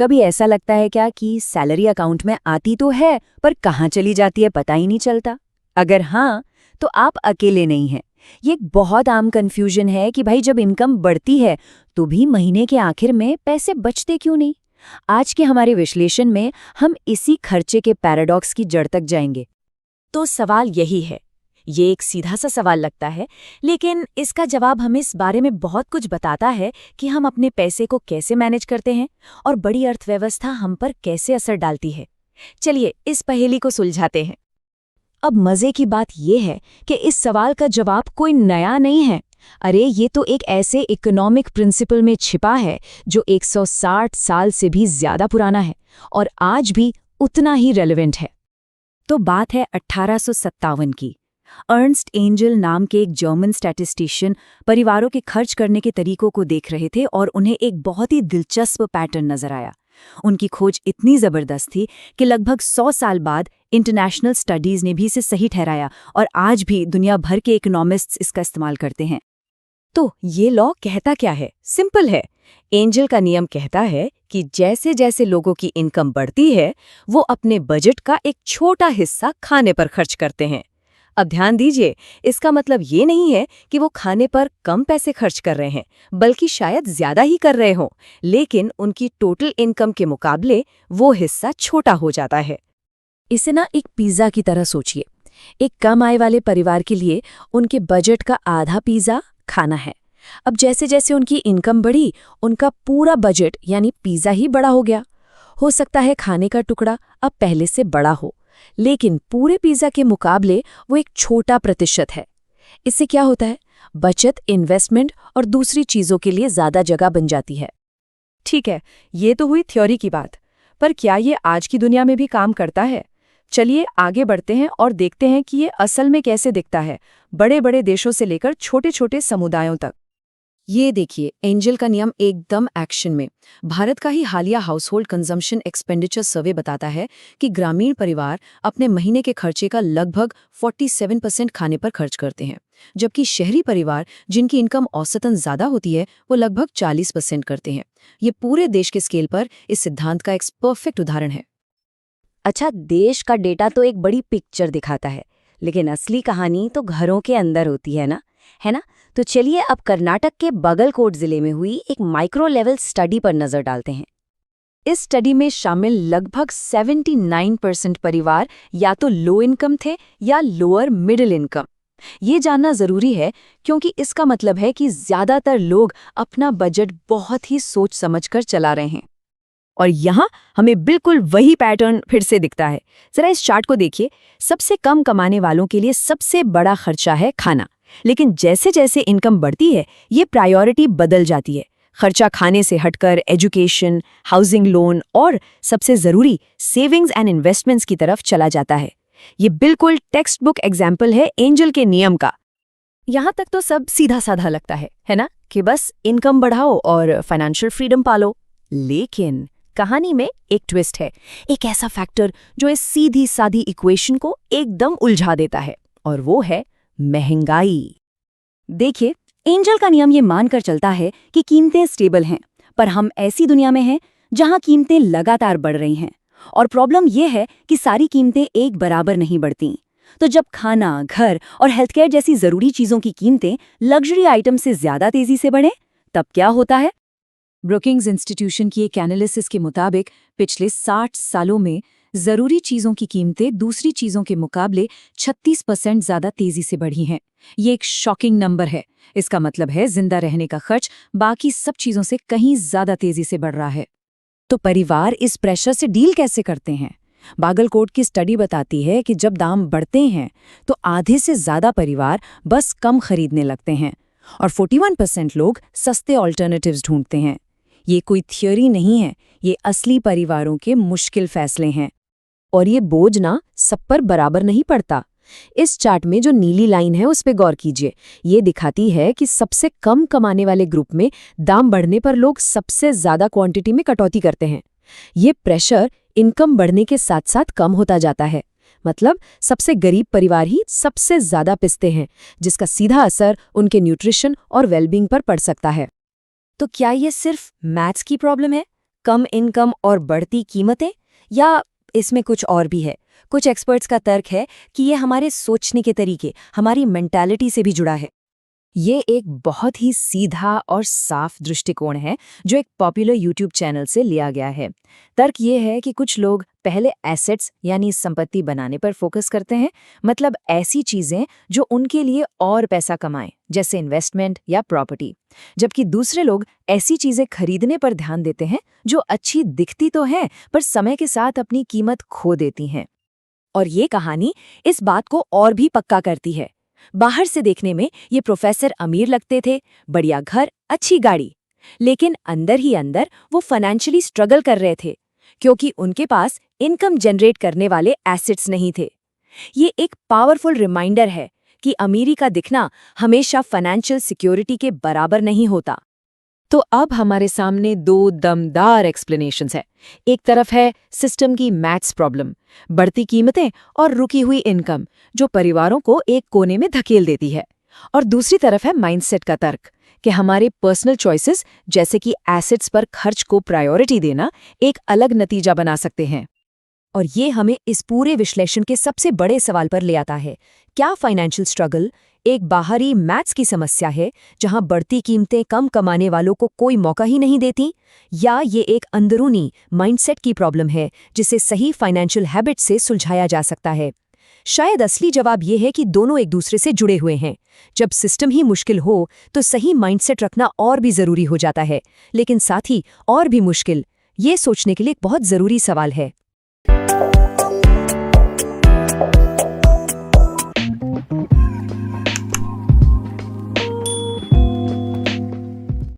कभी ऐसा लगता है क्या कि सैलरी अकाउंट में आती तो है पर कहाँ चली जाती है पता ही नहीं चलता? अगर हाँ, तो आप अकेले नहीं हैं। ये एक बहुत आम कन्फ्यूजन है कि भाई जब इनकम बढ़ती है तो भी महीने के आखिर में पैसे बचते क्यों नहीं। आज के हमारे विश्लेषण में हम इसी खर्चे के पैराडॉक्स की जड़ तक जाएंगे। तो सवाल यही है। ये एक सीधा सा सवाल लगता है, लेकिन इसका जवाब हमें इस बारे में बहुत कुछ बताता है कि हम अपने पैसे को कैसे मैनेज करते हैं और बड़ी अर्थव्यवस्था हम पर कैसे असर डालती है। चलिए इस पहेली को सुलझाते हैं। अब मजे की बात यह है कि इस सवाल का जवाब कोई नया नहीं है। अरे ये तो एक ऐसे इकोनॉमिक प्रिंसिपल में छिपा है जो 160 साल से भी ज्यादा पुराना है और आज भी उतना ही रेलेवेंट है। तो बात है 1857 की। अर्नस्ट एंजल नाम के एक जर्मन स्टैटिस्टिशियन परिवारों के खर्च करने के तरीकों को देख रहे थे और उन्हें एक बहुत ही दिलचस्प पैटर्न नजर आया। उनकी खोज इतनी जबरदस्त थी कि लगभग 100 साल बाद इंटरनेशनल स्टडीज ने भी इसे सही ठहराया और आज भी दुनिया भर के इकोनॉमिस्ट्स इसका इस्तेमाल करते हैं। तो ये लॉ कहता क्या है? सिंपल है। एंजल का नियम कहता है कि जैसे जैसे लोगों की इनकम बढ़ती है वो अपने बजट का एक छोटा हिस्सा खाने पर खर्च करते हैं। अब ध्यान दीजिए, इसका मतलब ये नहीं है कि वो खाने पर कम पैसे खर्च कर रहे हैं, बल्कि शायद ज्यादा ही कर रहे हों, लेकिन उनकी टोटल इनकम के मुकाबले वो हिस्सा छोटा हो जाता है। इसे ना एक पिज्जा की तरह सोचिए। एक कम आय वाले परिवार के लिए उनके बजट का आधा पिज्जा खाना है। अब जैसे जैसे उनकी इनकम बढ़ी, उनका पूरा बजट यानी पिज्जा ही बड़ा हो गया। हो सकता है खाने का टुकड़ा अब पहले से बड़ा हो, लेकिन पूरे पिज्जा के मुकाबले वो एक छोटा प्रतिशत है। इससे क्या होता है? बचत, इन्वेस्टमेंट और दूसरी चीजों के लिए ज्यादा जगह बन जाती है। ठीक है, ये तो हुई थ्योरी की बात, पर क्या ये आज की दुनिया में भी काम करता है? चलिए आगे बढ़ते हैं और देखते हैं कि ये असल में कैसे दिखता है, बड़े बड़े देशों से लेकर छोटे छोटे समुदायों तक। ये देखिए, एंजल का नियम एकदम एक्शन में। भारत का ही हालिया हाउसहोल्ड कंजम्पशन एक्सपेंडिचर सर्वे बताता है कि ग्रामीण परिवार अपने महीने के खर्चे का लगभग 47% खाने पर खर्च करते हैं, जबकि शहरी परिवार जिनकी इनकम औसतन ज्यादा होती है वो लगभग 40% करते हैं। ये पूरे देश के स्केल पर इस सिद्धांत का एक परफेक्ट उदाहरण है। अच्छा, देश का डेटा तो एक बड़ी पिक्चर दिखाता है, लेकिन असली कहानी तो घरों के अंदर होती है ना? तो चलिए अब कर्नाटक के बागलकोट जिले में हुई एक माइक्रो लेवल स्टडी पर नजर डालते हैं। इस स्टडी में शामिल लगभग 79% परिवार या तो लो इनकम थे या लोअर मिडिल इनकम। ये जानना जरूरी है क्योंकि इसका मतलब है कि ज्यादातर लोग अपना बजट बहुत ही सोच समझकर चला रहे हैं। और यहाँ हमें बिल्कुल वही पैटर्न फिर से दिखता है। जरा इस चार्ट को देखिए। सबसे कम कमाने वालों के लिए सबसे बड़ा खर्चा है खाना, लेकिन जैसे जैसे इनकम बढ़ती है ये प्रायोरिटी बदल जाती है। खर्चा खाने से हटकर एजुकेशन, हाउसिंग लोन और सबसे जरूरी सेविंग्स एंड इन्वेस्टमेंट्स की तरफ चला जाता है। ये बिल्कुल टेक्स्ट बुक एग्जाम्पल है एंजल के नियम का। यहाँ तक तो सब सीधा साधा लगता है ना, कि बस इनकम बढ़ाओ और फाइनेंशियल फ्रीडम पालो। लेकिन कहानी में एक ट्विस्ट है, एक ऐसा फैक्टर जो इस सीधी सादी इक्वेशन को एकदम उलझा देता है, और वो है महंगाई। देखिए, एंजल का नियम ये मानकर चलता है कि कीमतें स्टेबल हैं, पर हम ऐसी दुनिया में हैं जहां कीमतें लगातार बढ़ रही हैं। और प्रॉब्लम ये है कि सारी कीमतें एक बराबर नहीं बढ़ती। तो जब खाना, घर और हेल्थ केयर जैसी जरूरी चीजों की कीमतें लग्जरी आइटम से ज्यादा तेजी से बढ़ें, तब क्या होता है? ब्रुकिंग्स इंस्टीट्यूशन की एक एनालिसिस के मुताबिक पिछले 60 सालों में जरूरी चीजों की कीमतें दूसरी चीजों के मुकाबले 36% ज्यादा तेजी से बढ़ी हैं। ये एक शॉकिंग नंबर है। इसका मतलब है जिंदा रहने का खर्च बाकी सब चीजों से कहीं ज्यादा तेजी से बढ़ रहा है। तो परिवार इस प्रेशर से डील कैसे करते हैं? बागलकोट की स्टडी बताती है कि जब दाम बढ़ते हैं तो आधे से ज्यादा परिवार बस कम खरीदने लगते हैं और 41% लोग सस्ते ऑल्टरनेटिव्स ढूंढते हैं। ये कोई थ्योरी नहीं है, ये असली परिवारों के मुश्किल फैसले हैं। और ये बोझ ना सब पर बराबर नहीं पड़ता। इस चार्ट में जो नीली लाइन है उस पे गौर कीजिए। ये दिखाती है कि सबसे कम कमाने वाले ग्रुप में दाम बढ़ने पर लोग सबसे ज्यादा क्वांटिटी में कटौती करते हैं। ये प्रेशर इनकम बढ़ने के साथ साथ कम होता जाता है। मतलब सबसे गरीब परिवार ही सबसे ज्यादा पिसते हैं, जिसका सीधा असर उनके न्यूट्रिशन और वेलबींग पर पड़ सकता है। तो क्या ये सिर्फ मैथ्स की प्रॉब्लम है? कम इनकम और बढ़ती कीमतें, या इसमें कुछ और भी है? कुछ एक्सपर्ट्स का तर्क है कि ये हमारे सोचने के तरीके, हमारी मेंटालिटी से भी जुड़ा है। ये एक बहुत ही सीधा और साफ दृष्टिकोण है जो एक पॉपुलर यूट्यूब चैनल से लिया गया है। तर्क ये है कि कुछ लोग पहले एसेट्स यानी संपत्ति बनाने पर फोकस करते हैं, मतलब ऐसी चीजें जो उनके लिए और पैसा कमाएं, जैसे इन्वेस्टमेंट या प्रॉपर्टी, जबकि दूसरे लोग ऐसी चीजें खरीदने पर ध्यान देते हैं जो अच्छी दिखती तो हैं पर समय के साथ अपनी कीमत खो देती हैं। और ये कहानी इस बात को और भी पक्का करती है। बाहर से देखने में ये प्रोफेसर अमीर लगते थे, बढ़िया घर, अच्छी गाड़ी, लेकिन अंदर ही अंदर वो फाइनेंशियली स्ट्रगल कर रहे थे क्योंकि उनके पास इनकम जनरेट करने वाले एसेट्स नहीं थे। ये एक पावरफुल रिमाइंडर है कि अमीरी का दिखना हमेशा फाइनेंशियल सिक्योरिटी के बराबर नहीं होता। तो अब हमारे सामने दो दमदार एक्सप्लेनेशंस है। एक तरफ है सिस्टम की मैथ्स प्रॉब्लम, बढ़ती कीमतें और रुकी हुई इनकम जो परिवारों को एक कोने में धकेल देती है, और दूसरी तरफ है माइंडसेट का तर्क कि हमारे पर्सनल चॉइसेस जैसे कि एसेट्स पर खर्च को प्रायोरिटी देना एक अलग नतीजा बना सकते हैं। और ये हमें इस पूरे विश्लेषण के सबसे बड़े सवाल पर ले आता है, क्या फाइनेंशियल स्ट्रगल एक बाहरी मैथ्स की समस्या है जहां बढ़ती कीमतें कम कमाने वालों को कोई मौका ही नहीं देती, या ये एक अंदरूनी माइंडसेट की प्रॉब्लम है जिसे सही फाइनेंशियल हैबिट से सुलझाया जा सकता है? शायद असली जवाब ये है कि दोनों एक दूसरे से जुड़े हुए हैं। जब सिस्टम ही मुश्किल हो तो सही माइंडसेट रखना और भी जरूरी हो जाता है, लेकिन साथ ही और भी मुश्किल, ये सोचने के लिए एक बहुत जरूरी सवाल है,